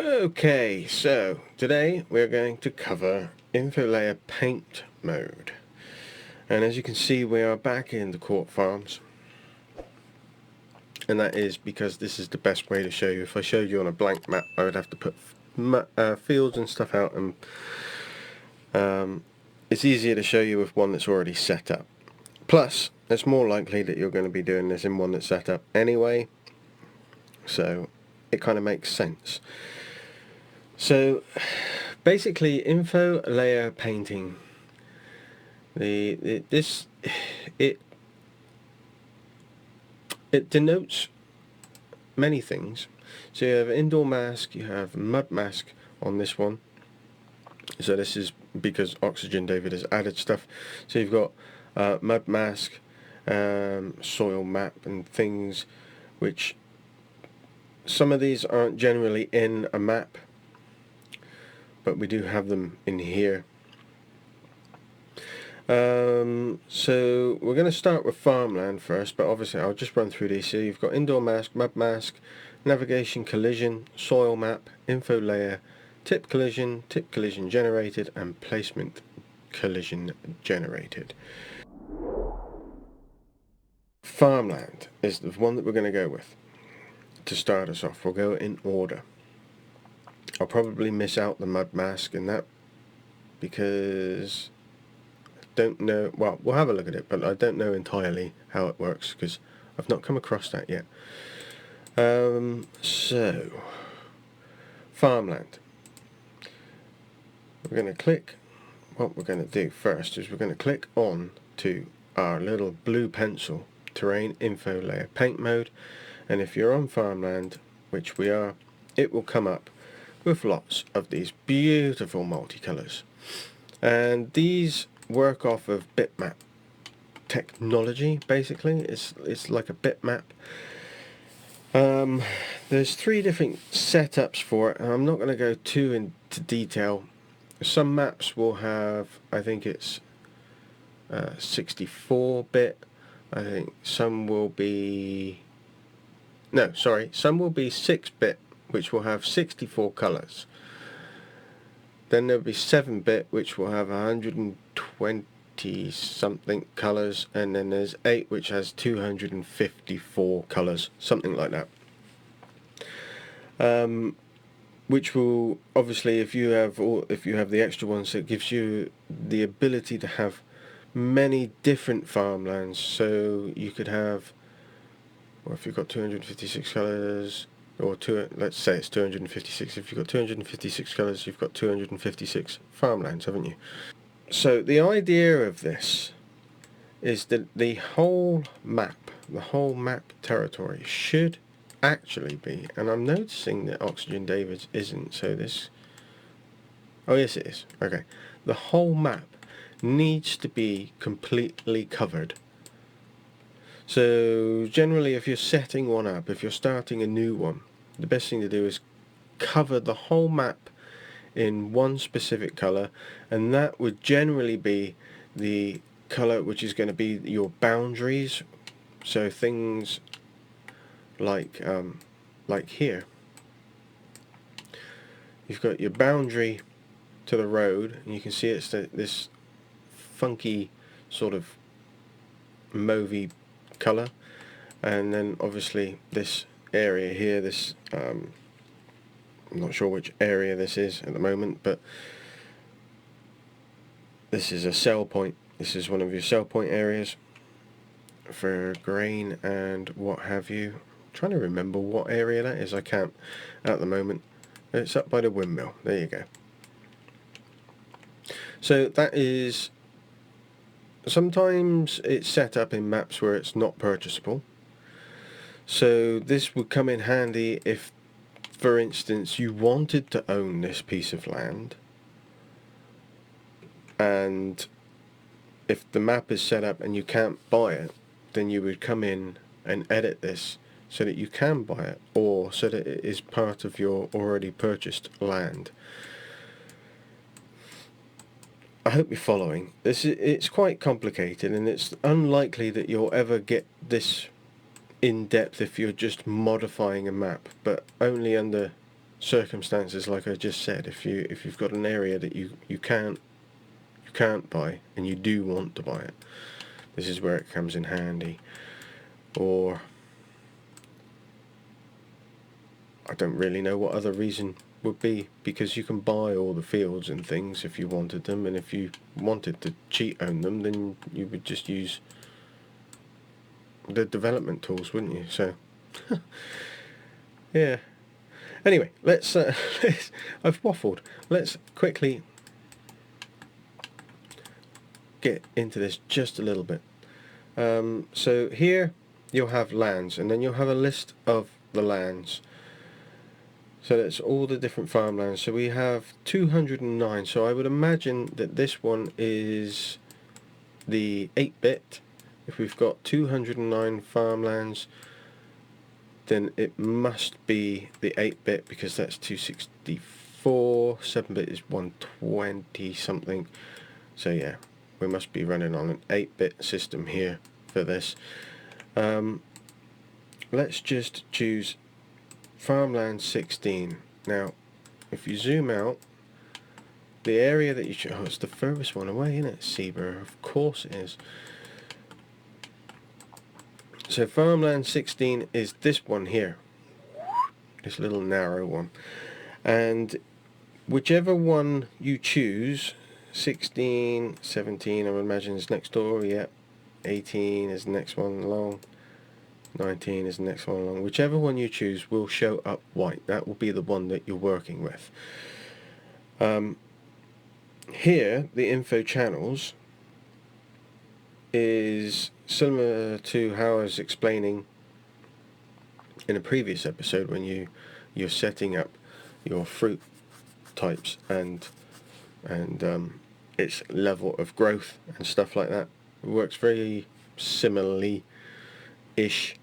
Okay, so today we're going to cover info layer paint mode, and as you can see we are back in the Court Farms, and that is because this is the best way to show you. If I showed you on a blank map I would have to put fields and stuff out, and it's easier to show you with one that's already set up. Plus it's more likely that you're going to be doing this in one that's set up anyway, so it kind of makes sense. So basically, info layer painting, it denotes many things. So you have indoor mask, you have mud mask on this one. So this is because Oxygen David has added stuff. So you've got mud mask, soil map, and things which some of these aren't generally in a map, but we do have them in here. So we're going to start with Farmland first, but obviously I'll just run through these. So you've got indoor mask, mud mask, navigation collision, soil map, info layer, tip collision generated, and placement collision generated. Farmland is the one that we're going to go with to start us off. We'll go in order. I'll probably miss out the mud mask and that because I don't know, well, we'll have a look at it, but I don't know entirely how it works because I've not come across that yet. So Farmland, we're going to click. What we're going to do first is we're going to click on to our little blue pencil, terrain info layer paint mode, and if you're on Farmland, which we are, it will come up with lots of these beautiful multicolours, and these work off of bitmap technology. Basically it's like a bitmap. There's three different setups for it, and I'm not going to go too into detail. Some maps will have, I think it's 64-bit. I think some will be, no, sorry, some will be 6-bit, which will have 64 colours. Then there'll be 7-bit, which will have 120 something colours, and then there's 8, which has 254 colours, something like that. Which will obviously, if you have the extra ones, it gives you the ability to have many different farmlands. So you could have, or if you've got 256 colours, or let's say it's 256. If you've got 256 colours, you've got 256 farmlands, haven't you? So the idea of this is that the whole map territory should actually be, and I'm noticing that Oxygen David's isn't, so this, oh yes it is, okay, the whole map needs to be completely covered. So generally, if you're setting one up, if you're starting a new one, the best thing to do is cover the whole map in one specific colour, and that would generally be the colour which is going to be your boundaries. So things like here, you've got your boundary to the road, and you can see it's this funky sort of mauvey colour, and then obviously this area here, this I'm not sure which area this is at the moment, but this is a sell point. This is one of your sell point areas for grain and what have you. I'm trying to remember what area that is. I can't at the moment. It's up by the windmill. There you go. So that is, sometimes it's set up in maps where it's not purchasable. So this would come in handy if, for instance, you wanted to own this piece of land, and if the map is set up and you can't buy it, then you would come in and edit this so that you can buy it, or so that it is part of your already purchased land. I hope you're following. It's quite complicated, and it's unlikely that you'll ever get this in depth if you're just modifying a map, but only under circumstances, like I just said, if you've got an area that you can't buy and you do want to buy it, this is where it comes in handy. Or I don't really know what other reason would be, because you can buy all the fields and things if you wanted them, and if you wanted to cheat own them, then you would just use the development tools, wouldn't you? So yeah. Anyway, let's I've waffled. Let's quickly get into this just a little bit. So here you'll have lands, and then you'll have a list of the lands. So that's all the different farmlands. So we have 209. So I would imagine that this one is the 8-bit. If we've got 209 farmlands, then it must be the 8-bit, because that's 264. 7-bit is 120 something. So yeah, we must be running on an 8-bit system here for this. Let's just choose Farmland 16. Now, if you zoom out, the area that you choose, oh, it's the furthest one away, isn't it? Ceebur, of course it is. So Farmland 16 is this one here, this little narrow one, and whichever one you choose, 16, 17, I would imagine is next door, yeah, 18 is the next one along, 19 is the next one along. Whichever one you choose will show up white. That will be the one that you're working with. Here, the info channels is similar to how I was explaining in a previous episode, when you're setting up your fruit types and its level of growth and stuff like that. It works very similarly-ish.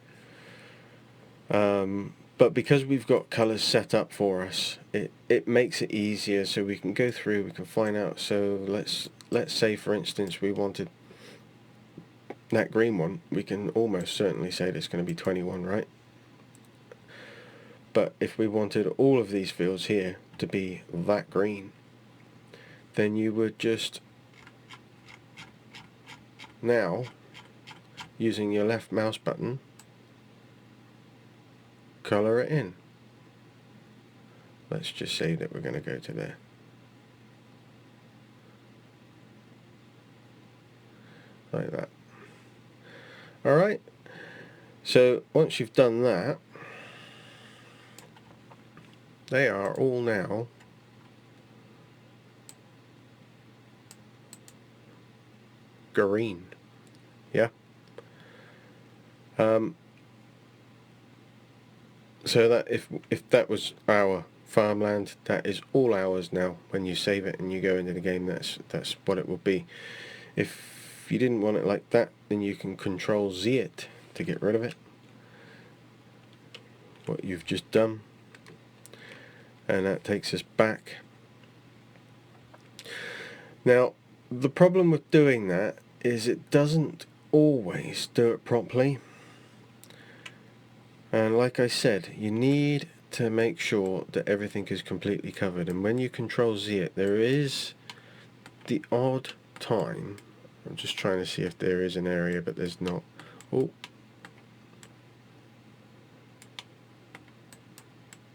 But because we've got colours set up for us, it makes it easier, so we can go through, we can find out. So let's say, for instance, we wanted that green one. We can almost certainly say that's going to be 21, right? But if we wanted all of these fields here to be that green, then you would just, now, using your left mouse button, colour it in. Let's just say that we're going to go to there. Like that. Alright, so once you've done that, they are all now green. Yeah. So that if that was our farmland, that is all ours now. When you save it and you go into the game, that's what it will be. If you didn't want it like that, then you can Control Z it to get rid of it, what you've just done, and that takes us back. Now, the problem with doing that is it doesn't always do it properly. And like I said, you need to make sure that everything is completely covered. And when you Control Z it, there is the odd time, I'm just trying to see if there is an area, but there's not. Oh,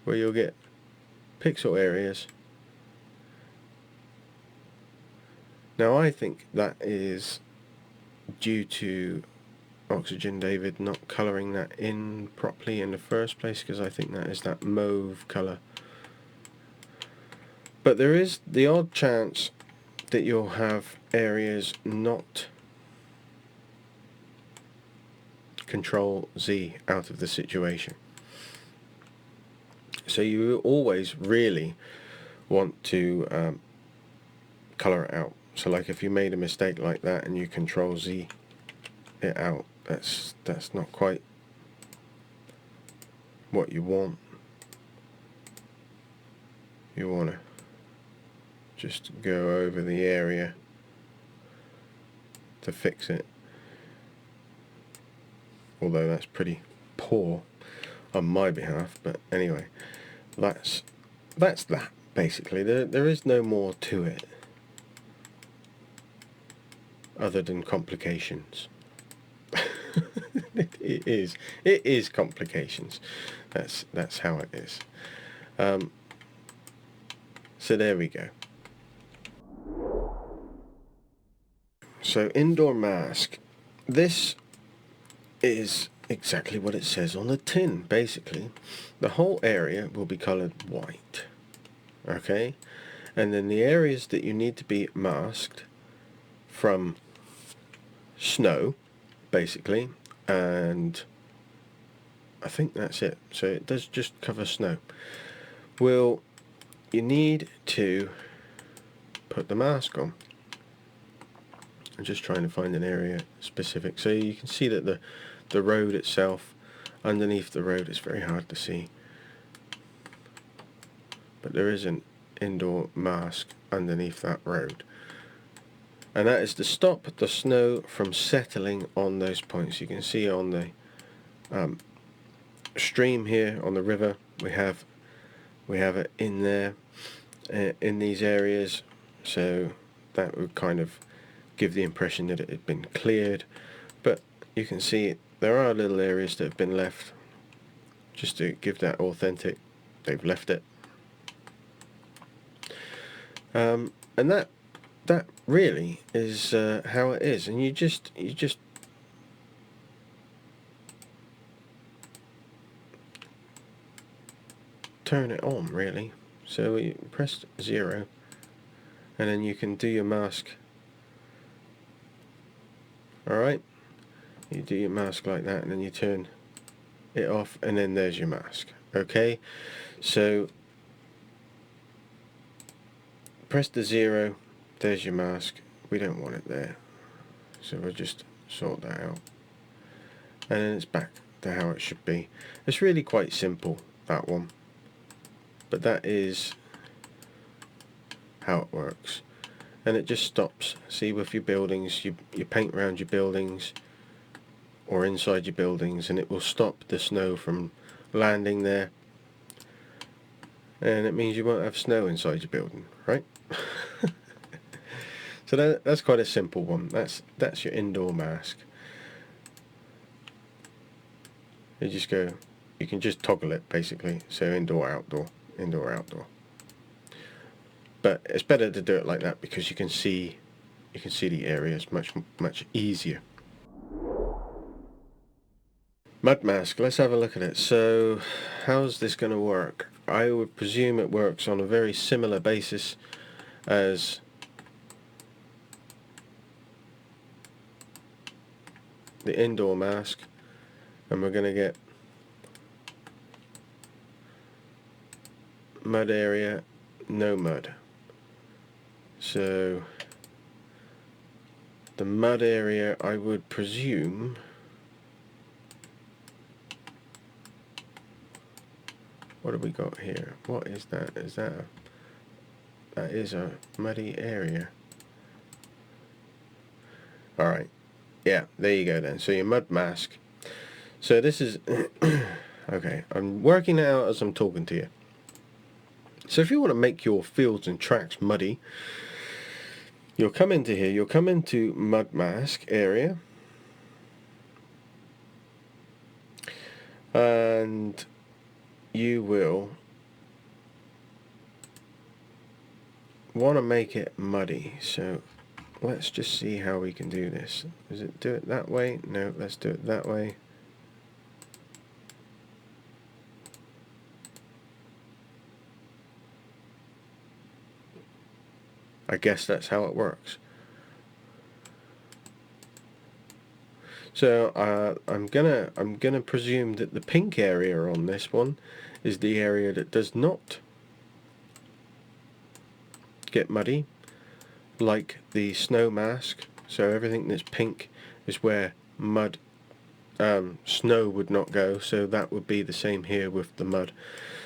where you'll get pixel areas. Now I think that is due to Oxygen David not colouring that in properly in the first place, because I think that is that mauve colour. But there is the odd chance that you'll have areas not Control Z out of the situation. So you always really want to colour it out. So like if you made a mistake like that and you Control Z it out, that's not quite what you want. You want to just go over the area to fix it, although that's pretty poor on my behalf. But anyway, that's that's that basically. There is no more to it other than complications. It is complications. That's how it is. So there we go. So indoor mask. This is exactly what it says on the tin. Basically, the whole area will be coloured white. Okay, and then the areas that you need to be masked from snow, basically, and I think that's it. So it does just cover snow. Well, you need to put the mask on. I'm just trying to find an area specific. So you can see that the road itself, underneath the road, is very hard to see. But there is an indoor mask underneath that road. And that is to stop the snow from settling on those points. You can see on the stream here, on the river, we have it in there, in these areas. So that would kind of give the impression that it had been cleared, but you can see there are little areas that have been left just to give that authentic. They've left it, and that really is how it is. And you just turn it on, really. So you press 0, and then you can do your mask. Alright, you do your mask like that, and then you turn it off, and then there's your mask. Okay, so press the 0, there's your mask. We don't want it there, so we'll just sort that out, and then it's back to how it should be. It's really quite simple, that one, but that is how it works. And it just stops. See, with your buildings, you paint around your buildings or inside your buildings, and it will stop the snow from landing there, and it means you won't have snow inside your building, right? So that's quite a simple one. That's your indoor mask. You can just toggle it basically. So indoor, outdoor, indoor, outdoor. But it's better to do it like that because you can see the areas much easier. Mud mask, let's have a look at it. So how's this going to work? I would presume it works on a very similar basis as the indoor mask, and we're going to get mud area, no mud. So the mud area, I would presume, what have we got here? What is that? That is a muddy area. Alright, yeah, there you go then. So your mud mask. So this is okay, I'm working it out as I'm talking to you. So if you want to make your fields and tracks muddy, you'll come into here, you'll come into mud mask area, and you will want to make it muddy. So let's just see how we can do this. Does it do it that way? No, let's do it that way. I guess that's how it works. So I'm gonna presume that the pink area on this one is the area that does not get muddy, like the snow mask. So everything that's pink is where snow would not go. So that would be the same here with the mud.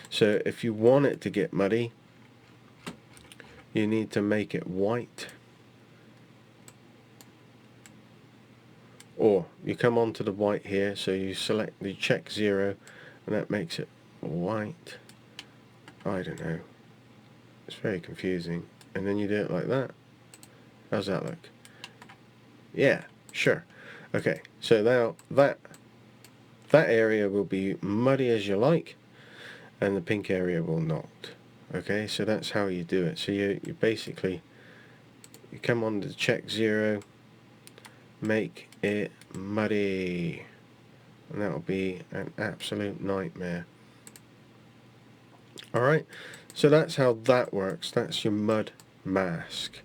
So if you want it to get muddy, you need to make it white, or you come onto the white here, so you check 0, and that makes it white. I don't know, It's very confusing. And then you do it like that. How's that look? Yeah, sure. Okay, so now that area will be muddy as you like, and the pink area will not. Okay, so that's how you do it. So you basically, you come on to check 0, make it muddy, and that will be an absolute nightmare. Alright, so that's how that works. That's your mud mask.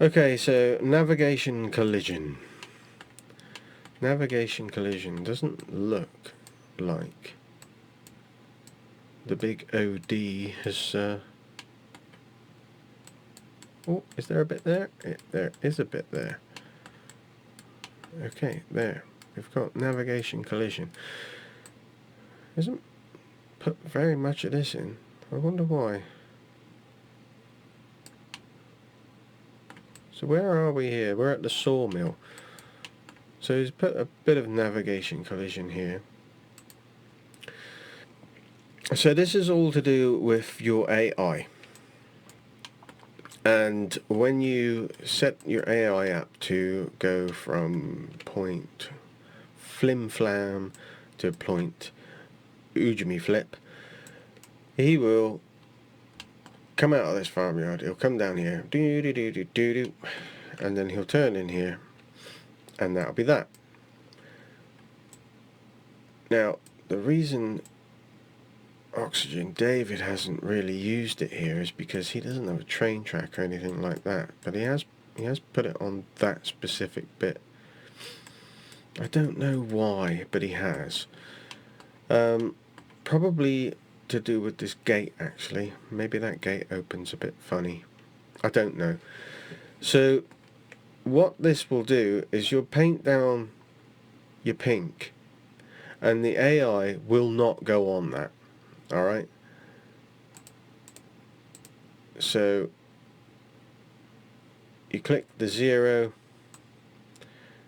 Okay, so navigation collision. Navigation collision doesn't look like the big OD has... oh, is there a bit there? There is a bit there. Okay, there. We've got navigation collision. Isn't put very much of this in. I wonder why. So where are we here? We're at the sawmill. So he's put a bit of navigation collision here. So this is all to do with your AI. And when you set your AI up to go from point flim flam to point oojamy flip, he will come out of this farmyard, he'll come down here, do do do do do do, and then he'll turn in here, and that'll be that. Now, the reason Oxygen David hasn't really used it here is because he doesn't have a train track or anything like that, but he has put it on that specific bit. I don't know why, but he has. Probably to do with this gate, actually. Maybe that gate opens a bit funny. I don't know. So what this will do is you'll paint down your pink, and the AI will not go on that. Alright, so you click the 0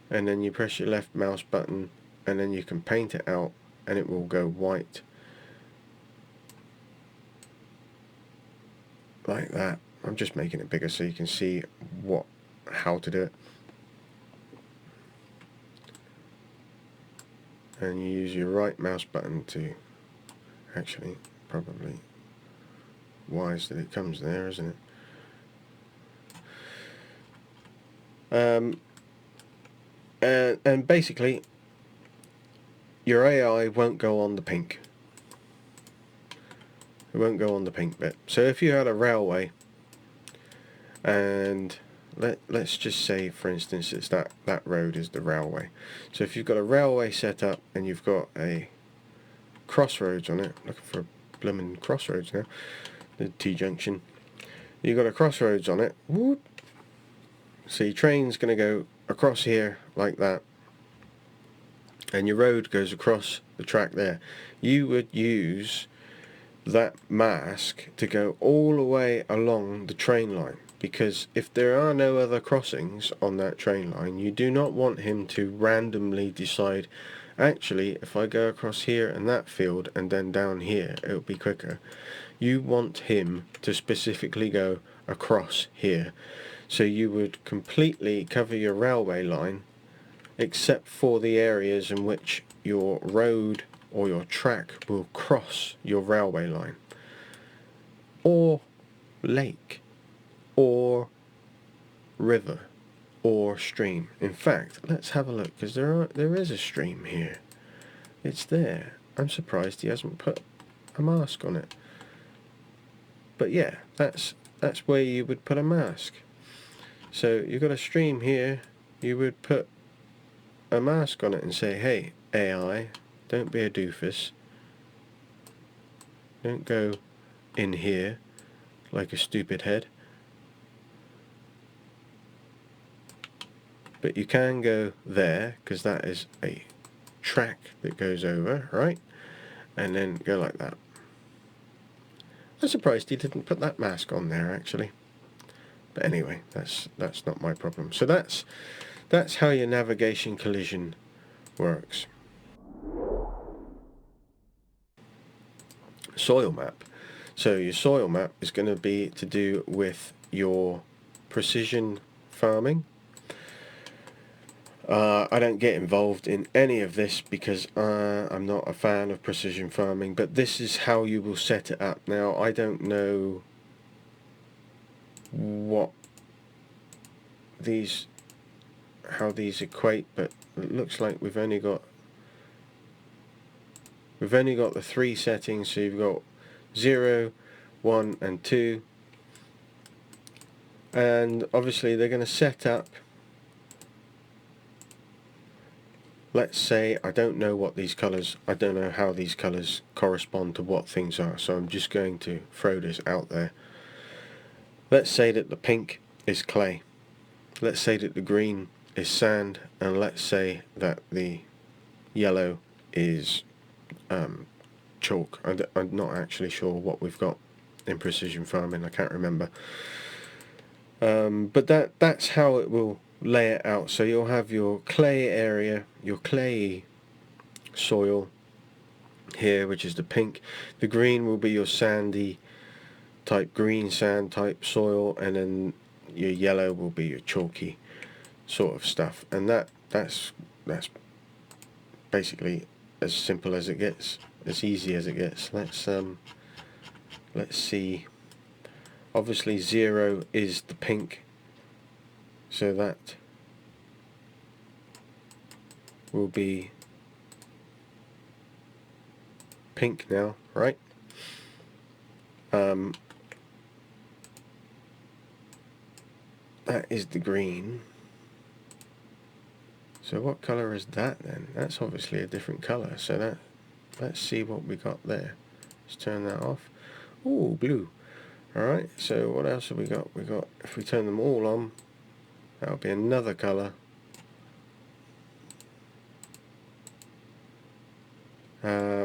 and then you press your left mouse button and then you can paint it out and it will go white like that. I'm just making it bigger so you can see how to do it. And you use your right mouse button to actually, probably wise that it comes there, isn't it? And basically your AI won't go on the pink. It won't go on the pink bit. So if you had a railway, and let's just say, for instance, it's that road is the railway. So if you've got a railway set up and you've got a crossroads on it, looking for a blooming crossroads now, the T-junction, you've got a crossroads on it, whoop. So your train's going to go across here like that, and your road goes across the track there. You would use that mask to go all the way along the train line, because if there are no other crossings on that train line, you do not want him to randomly decide, actually, if I go across here and that field and then down here, it'll be quicker. You want him to specifically go across here. So you would completely cover your railway line, except for the areas in which your road or your track will cross your railway line, or lake, or river, or stream. In fact, let's have a look, because there is a stream here. It's there. I'm surprised he hasn't put a mask on it. But yeah, that's where you would put a mask. So you've got a stream here, you would put a mask on it and say, hey, AI, don't be a doofus. Don't go in here like a stupid head. But you can go there, because that is a track that goes over, right? And then go like that. I'm surprised he didn't put that mask on there, actually. But anyway, that's not my problem. So that's how your navigation collision works. soil map. So your soil map is going to be to do with your precision farming. I don't get involved in any of this because I'm not a fan of precision farming, but this is how you will set it up. Now, I don't know how these equate, but it looks like we've only got the 3 settings. So you've got 0, 1 and 2, and obviously they're going to set up, let's say, I don't know how these colours correspond to what things are, so I'm just going to throw this out there. Let's say that the pink is clay, let's say that the green is sand, and let's say that the yellow is chalk. I'm not actually sure what we've got in precision farming, I can't remember. But that's how it will lay it out. So you'll have your clay area, your clay soil here, which is the pink. The green will be your sandy type, green sand type soil, and then your yellow will be your chalky sort of stuff. And that's basically as simple as it gets, as easy as it gets. Let's see. Obviously 0 is the pink, so that will be pink now, right? That is the green. So what colour is that then? That's obviously a different colour. So let's see what we got there. Let's turn that off. Oh, blue. Alright, so what else have we got? If we turn them all on, that'll be another colour.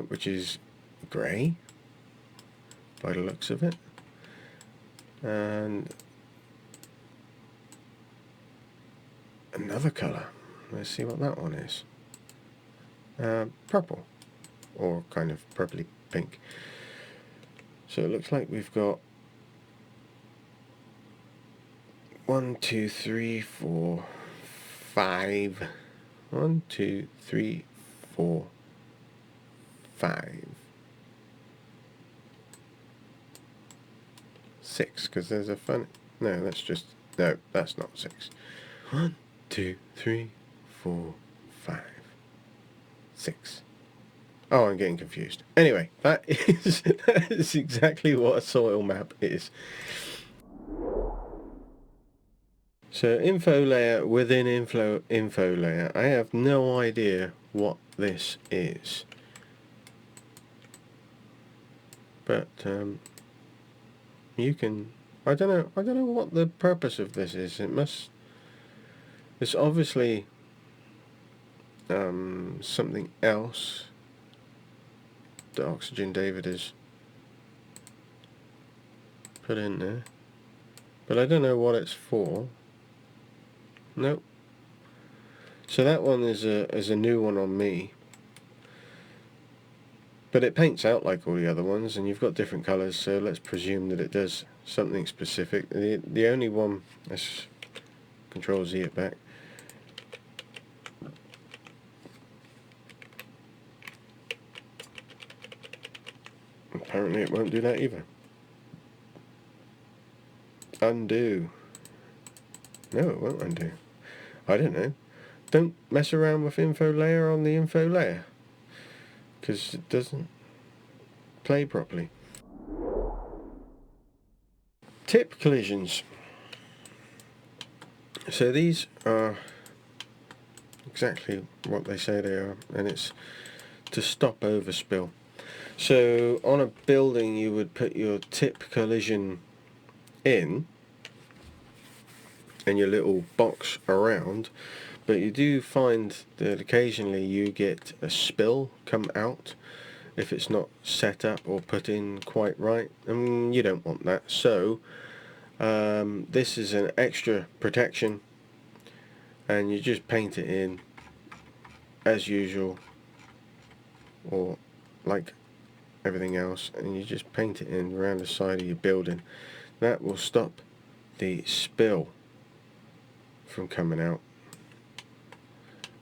Which is grey, by the looks of it. And another colour. Let's see what that one is. Purple, or kind of purpley pink. So it looks like we've got 1, 2, 3, 4, 5. 1, 2, 3, 4, 5, 6. Because there's a fun. No, that's not 6. 1, 2, 3, 4, 5, 6. Oh, I'm getting confused. Anyway, that is exactly what a soil map is. So info layer within info layer. I have no idea what this is, but you can. I don't know what the purpose of this is. It's obviously something else that Oxygen David has put in there, but I don't know what it's for. Nope. So that one is a new one on me, but it paints out like all the other ones, and you've got different colours, so let's presume that it does something specific. The only one, let's Control Z it back. Apparently it won't do that either. Undo. No, it won't undo. I don't know. Don't mess around with info layer on the info layer, because it doesn't play properly. Tip collisions. So these are exactly what they say they are, and it's to stop overspill. So on a building you would put your tip collision in and your little box around, but you do find that occasionally you get a spill come out if it's not set up or put in quite right, and you don't want that. So this is an extra protection, and you just paint it in as usual, or like everything else, and you just paint it in around the side of your building. That will stop the spill from coming out.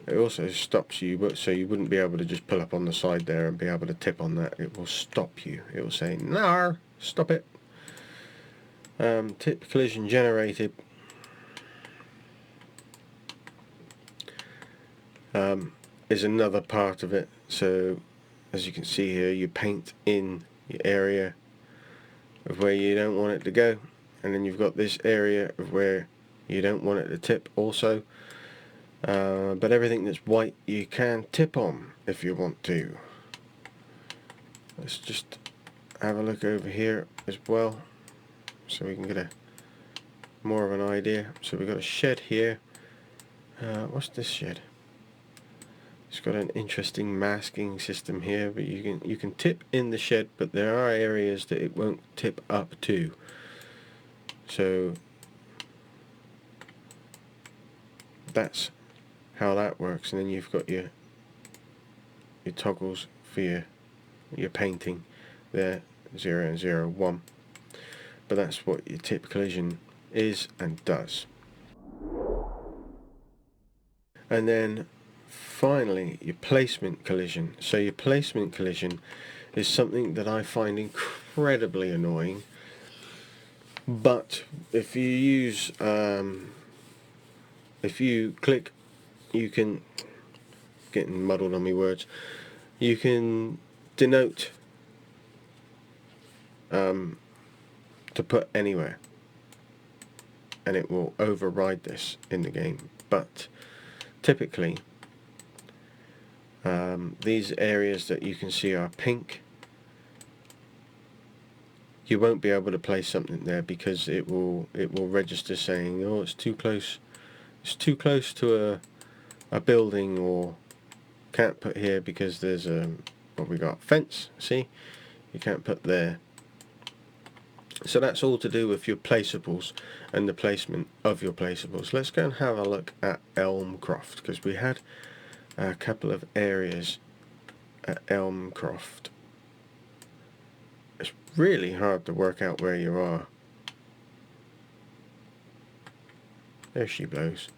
It also stops you, but so you wouldn't be able to just pull up on the side there and be able to tip on that. It will stop you. It will say, "No, stop it." Tip collision generated. Is another part of it. So as you can see here, you paint in your area of where you don't want it to go, and then you've got this area of where you don't want it to tip also. But everything that's white you can tip on if you want to. Let's just have a look over here as well so we can get a more of an idea. So we've got a shed here. What's this shed? It's got an interesting masking system here, but you can tip in the shed, but there are areas that it won't tip up to. So that's how that works. And then you've got your toggles for your painting there, 0 and 0, 1. But that's what your tip collision is and does. And then finally, your placement collision. So your placement collision is something that I find incredibly annoying. But if you use, if you click, you can, getting muddled on my words, you can denote to put anywhere, and it will override this in the game. But typically, these areas that you can see are pink. You won't be able to place something there because it will register saying, oh, it's too close. It's too close to a building, or can't put here because there's what we got, fence. See, you can't put there. So that's all to do with your placeables and the placement of your placeables. Let's go and have a look at Elmcroft, because we had a couple of areas at Elmcroft. It's really hard to work out where you are. There she blows.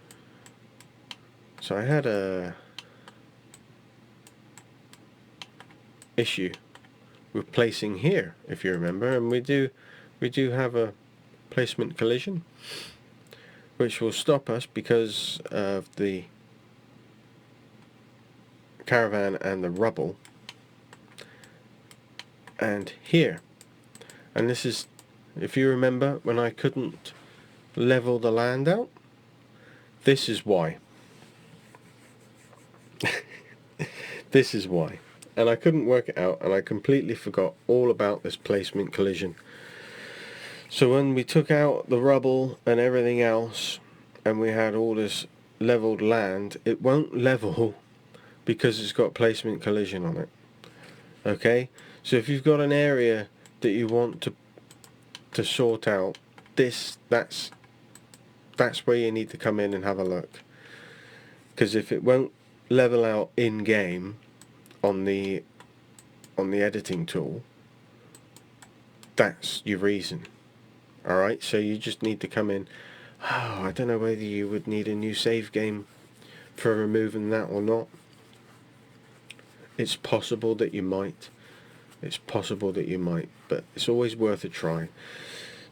So I had a issue with placing here, if you remember, and we do have a placement collision, which will stop us because of the caravan and the rubble. And here, and this is, if you remember, when I couldn't level the land out, this is why. This is why. And I couldn't work it out, and I completely forgot all about this placement collision. So when we took out the rubble and everything else, and we had all this leveled land, it won't level because it's got placement collision on it. Okay, so if you've got an area that you want to sort out, that's where you need to come in and have a look. Because if it won't level out in game on the editing tool, that's your reason. Alright, so you just need to come in. Oh, I don't know whether you would need a new save game for removing that or not. It's possible that you might. It's possible that you might, but it's always worth a try.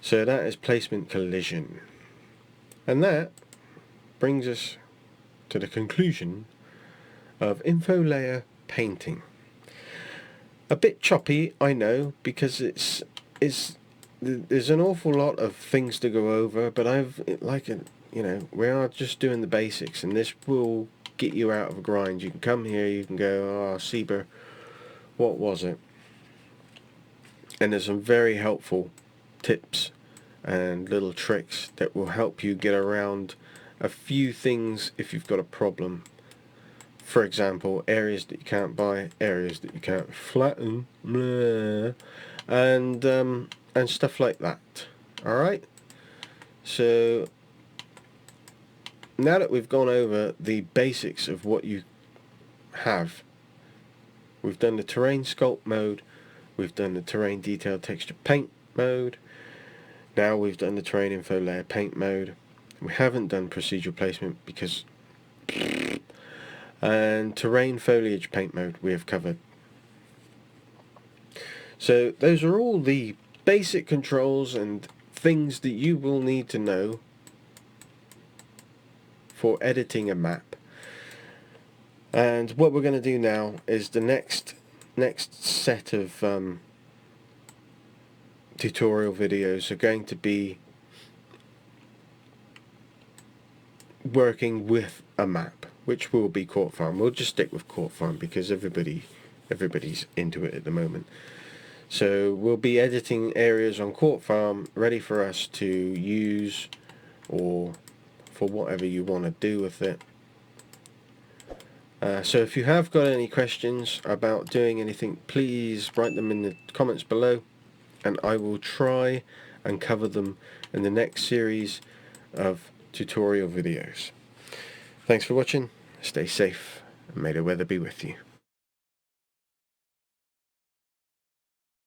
So that is placement collision. And that brings us to the conclusion of info layer painting. A bit choppy, I know, because there's an awful lot of things to go over, but we are just doing the basics, and this will get you out of a grind. You can come here, you can go, oh, Ceebur, what was it? And there's some very helpful tips and little tricks that will help you get around a few things if you've got a problem. For example, areas that you can't buy, areas that you can't flatten, and stuff like that. Alright? So now that we've gone over the basics of what you have, we've done the terrain sculpt mode, we've done the terrain detail texture paint mode, now we've done the terrain info layer paint mode. We haven't done procedural placement because, and terrain foliage paint mode we have covered. So those are all the basic controls and things that you will need to know for editing a map. And what we're going to do now is the next set of tutorial videos are going to be working with a map, which will be Court Farm. We'll just stick with Court Farm because everybody's into it at the moment. So we'll be editing areas on Court Farm ready for us to use, or for whatever you want to do with it. So if you have got any questions about doing anything, please write them in the comments below, and I will try and cover them in the next series of tutorial videos. Thanks for watching, stay safe, and may the weather be with you.